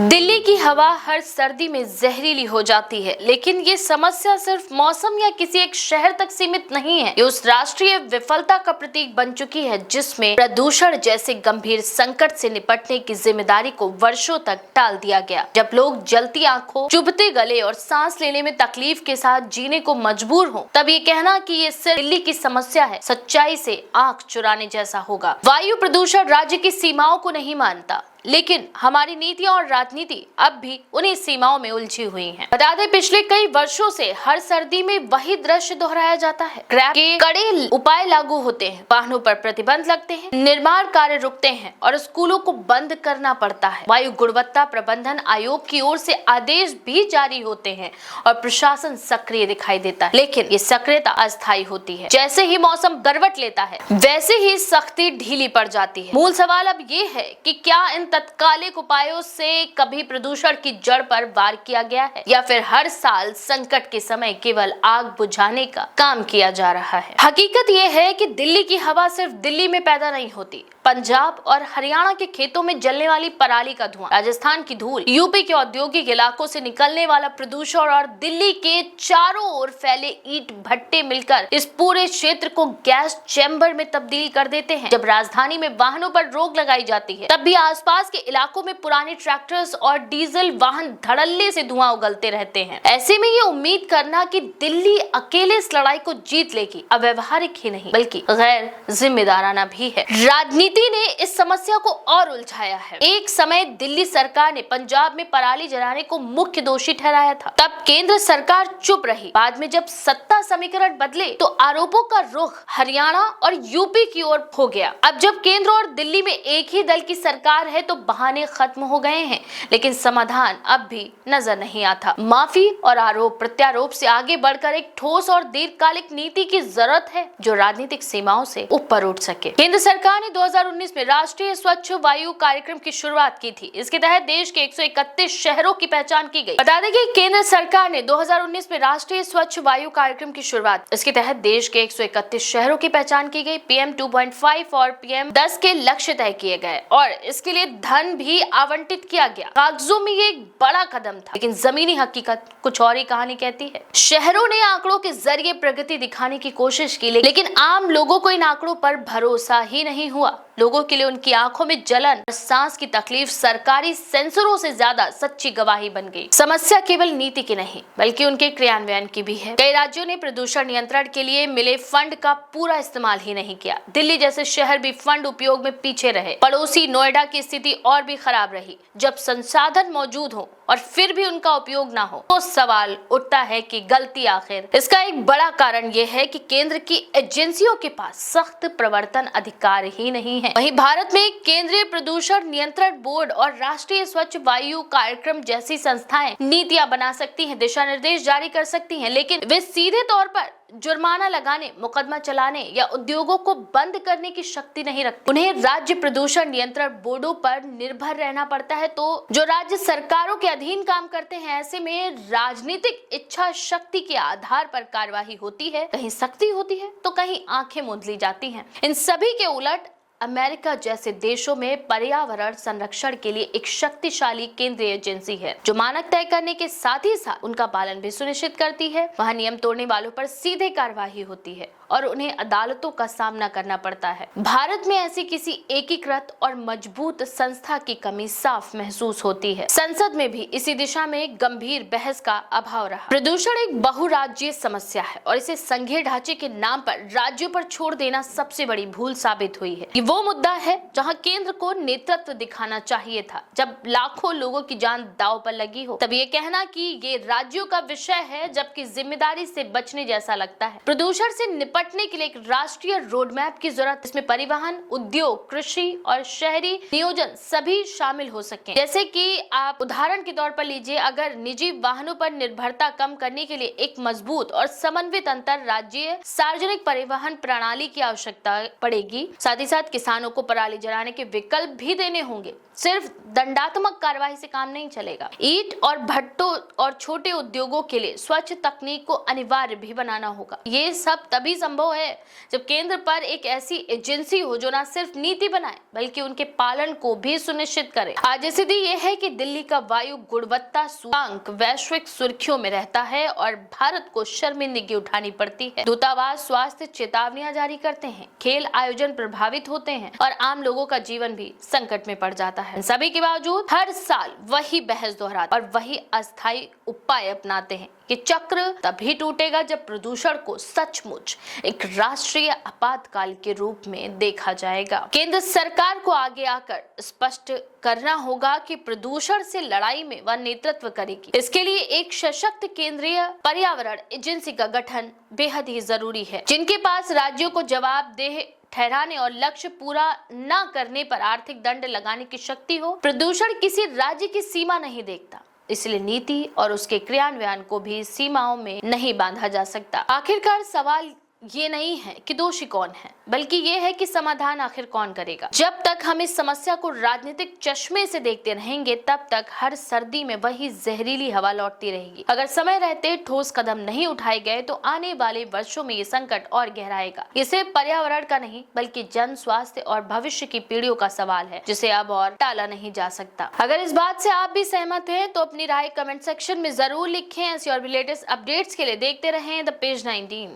दिल्ली की हवा हर सर्दी में जहरीली हो जाती है, लेकिन ये समस्या सिर्फ मौसम या किसी एक शहर तक सीमित नहीं है। ये उस राष्ट्रीय विफलता का प्रतीक बन चुकी है जिसमें प्रदूषण जैसे गंभीर संकट से निपटने की जिम्मेदारी को वर्षों तक टाल दिया गया। जब लोग जलती आंखों, चुभते गले और सांस लेने में तकलीफ के साथ जीने को मजबूर हो, तब ये कहना कि ये सिर्फ दिल्ली की समस्या है सच्चाई से आंख चुराने जैसा होगा। वायु प्रदूषण राज्य की सीमाओं को नहीं मानता, लेकिन हमारी नीतियां और राजनीति अब भी उन्हीं सीमाओं में उलझी हुई हैं। बता दें, पिछले कई वर्षों से हर सर्दी में वही दृश्य दोहराया जाता है। क्रैप के कड़े उपाय लागू होते हैं, वाहनों पर प्रतिबंध लगते हैं, निर्माण कार्य रुकते हैं और स्कूलों को बंद करना पड़ता है। वायु गुणवत्ता प्रबंधन आयोग की ओर से आदेश भी जारी होते हैं और प्रशासन सक्रिय दिखाई देता है, लेकिन ये सक्रियता अस्थायी होती है। जैसे ही मौसम करवट लेता है, वैसे ही सख्ती ढीली पड़ जाती है। मूल सवाल अब ये है कि क्या इन तत्कालिक उपायों से कभी प्रदूषण की जड़ पर वार किया गया है, या फिर हर साल संकट के समय केवल आग बुझाने का काम किया जा रहा है। हकीकत यह है कि दिल्ली की हवा सिर्फ दिल्ली में पैदा नहीं होती। पंजाब और हरियाणा के खेतों में जलने वाली पराली का धुआं, राजस्थान की धूल, यूपी के औद्योगिक इलाकों से निकलने वाला प्रदूषण और दिल्ली के चारों ओर फैले ईंट भट्टे मिलकर इस पूरे क्षेत्र को गैस चैम्बर में तब्दील कर देते हैं। जब राजधानी में वाहनों पर रोक लगाई जाती है, तब भी आसपास के इलाकों में पुराने ट्रैक्टर्स और डीजल वाहन धड़ल्ले से धुआं उगलते रहते हैं। ऐसे में ये उम्मीद करना कि दिल्ली अकेले इस लड़ाई को जीत लेगी अव्यवहारिक ही नहीं बल्कि गैर जिम्मेदाराना भी है। राजनीति ने इस समस्या को और उलझाया है। एक समय दिल्ली सरकार ने पंजाब में पराली जलाने को मुख्य दोषी ठहराया था, तब केंद्र सरकार चुप रही। बाद में जब सत्ता समीकरण बदले तो आरोपों का रुख हरियाणा और यूपी की ओर हो गया। अब जब केंद्र और दिल्ली में एक ही दल की सरकार है तो बहाने खत्म हो गए हैं, लेकिन समाधान अब भी नजर नहीं आता। माफी और आरोप प्रत्यारोप से आगे बढ़कर एक ठोस और दीर्घकालिक नीति की जरूरत है जो राजनीतिक सीमाओं से ऊपर उठ सके। केंद्र सरकार ने 2019 में राष्ट्रीय स्वच्छ वायु कार्यक्रम की शुरुआत की थी। इसके तहत देश के 131 शहरों की पहचान की गई। बता दें कि केंद्र सरकार ने 2019 में राष्ट्रीय स्वच्छ वायु कार्यक्रम की शुरुआत, इसके तहत देश के 131 शहरों की पहचान की गई। PM 2.5 और PM 10 के लक्ष्य तय किए गए और इसके लिए धन भी आवंटित किया गया। कागजों में ये एक बड़ा कदम था, लेकिन जमीनी हकीकत कुछ और ही कहानी कहती है। शहरों ने आंकड़ों के जरिए प्रगति दिखाने की कोशिश की, लेकिन आम लोगों को इन आंकड़ों पर भरोसा ही नहीं हुआ। लोगों के लिए उनकी आंखों में जलन और सांस की तकलीफ सरकारी सेंसरों से ज्यादा सच्ची गवाही बन गई। समस्या केवल नीति की नहीं बल्कि उनके क्रियान्वयन की भी है। कई राज्यों ने प्रदूषण नियंत्रण के लिए मिले फंड का पूरा इस्तेमाल ही नहीं किया। दिल्ली जैसे शहर भी फंड उपयोग में पीछे रहे। पड़ोसी नोएडा की स्थिति और भी खराब रही। जब संसाधन मौजूद हो और फिर भी उनका उपयोग ना हो तो सवाल उठता है कि गलती आखिर। इसका एक बड़ा कारण यह है कि केंद्र की एजेंसियों के पास सख्त प्रवर्तन अधिकार ही नहीं है। वहीं भारत में केंद्रीय प्रदूषण नियंत्रण बोर्ड और राष्ट्रीय स्वच्छ वायु कार्यक्रम जैसी संस्थाएं नीतियां बना सकती हैं, दिशा निर्देश जारी कर सकती हैं, लेकिन वे सीधे तौर पर जुर्माना लगाने, मुकदमा चलाने या उद्योगों को बंद करने की शक्ति नहीं रखती। उन्हें राज्य प्रदूषण नियंत्रण बोर्डों पर निर्भर रहना पड़ता है, तो जो राज्य सरकारों के अधीन काम करते हैं, ऐसे में राजनीतिक इच्छा शक्ति के आधार पर कार्यवाही होती है। कहीं सख्ती होती है तो कहीं आंखें मूंद ली जाती हैं। इन सभी के उलट अमेरिका जैसे देशों में पर्यावरण संरक्षण के लिए एक शक्तिशाली केंद्रीय एजेंसी है जो मानक तय करने के साथ ही साथ उनका पालन भी सुनिश्चित करती है। वहां नियम तोड़ने वालों पर सीधे कार्यवाही होती है और उन्हें अदालतों का सामना करना पड़ता है। भारत में ऐसी किसी एकीकृत और मजबूत संस्था की कमी साफ महसूस होती है। संसद में भी इसी दिशा में गंभीर बहस का अभाव रहा। प्रदूषण एक बहुराज्यीय समस्या है और इसे संघीय ढांचे के नाम पर राज्यों पर छोड़ देना सबसे बड़ी भूल साबित हुई है। वो मुद्दा है जहां केंद्र को नेतृत्व दिखाना चाहिए था। जब लाखों लोगों की जान दांव पर लगी हो तब ये कहना कि ये राज्यों का विषय है जबकि जिम्मेदारी से बचने जैसा लगता है। प्रदूषण से निपटने के लिए एक राष्ट्रीय रोड मैप की जरूरत। इसमें परिवहन, उद्योग, कृषि और शहरी नियोजन सभी शामिल हो सके। जैसे कि आप उदाहरण के तौर पर लीजिए, अगर निजी वाहनों पर निर्भरता कम करने के लिए एक मजबूत और समन्वित अंतर राज्य सार्वजनिक परिवहन प्रणाली की आवश्यकता पड़ेगी। साथ ही साथ किसानों को पराली जलाने के विकल्प भी देने होंगे। सिर्फ दंडात्मक कार्रवाई से काम नहीं चलेगा। ईंट और भट्टों और छोटे उद्योगों के लिए स्वच्छ तकनीक को अनिवार्य भी बनाना होगा। ये सब तभी संभव है जब केंद्र पर एक ऐसी एजेंसी हो जो न सिर्फ नीति बनाए बल्कि उनके पालन को भी सुनिश्चित करे। आज स्थिति ये है कि दिल्ली का वायु गुणवत्ता सूचकांक वैश्विक सुर्खियों में रहता है और भारत को शर्मिंदगी उठानी पड़ती है। दूतावास स्वास्थ्य चेतावनियां जारी करते हैं, खेल आयोजन प्रभावित होते हैं और आम लोगों का जीवन भी संकट में पड़ जाता है। सभी के बावजूद हर साल वही बहस दोहराते और वही अस्थायी उपाय अपनाते हैं कि चक्र तभी टूटेगा जब प्रदूषण को सचमुच एक राष्ट्रीय आपातकाल के रूप में देखा जाएगा। केंद्र सरकार को आगे आकर स्पष्ट करना होगा कि प्रदूषण से लड़ाई में वह नेतृत्व करेगी। इसके लिए एक सशक्त केंद्रीय पर्यावरण एजेंसी का गठन बेहद ही जरूरी है, जिनके पास राज्यों को जवाबदेह ठहराने और लक्ष्य पूरा न करने पर आर्थिक दंड लगाने की शक्ति हो। प्रदूषण किसी राज्य की सीमा नहीं देखता, इसलिए नीति और उसके क्रियान्वयन को भी सीमाओं में नहीं बांधा जा सकता। आखिरकार सवाल ये नहीं है कि दोषी कौन है, बल्कि ये है कि समाधान आखिर कौन करेगा। जब तक हम इस समस्या को राजनीतिक चश्मे से देखते रहेंगे, तब तक हर सर्दी में वही जहरीली हवा लौटती रहेगी। अगर समय रहते ठोस कदम नहीं उठाए गए तो आने वाले वर्षों में ये संकट और गहराएगा। इसे पर्यावरण का नहीं बल्कि जन स्वास्थ्य और भविष्य की पीढ़ियों का सवाल है, जिसे अब और टाला नहीं जा सकता। अगर इस बात से आप भी सहमत हैं तो अपनी राय कमेंट सेक्शन में जरूर लिखें। ऐसी और भी लेटेस्ट अपडेट्स के लिए देखते रहें द पेज 19।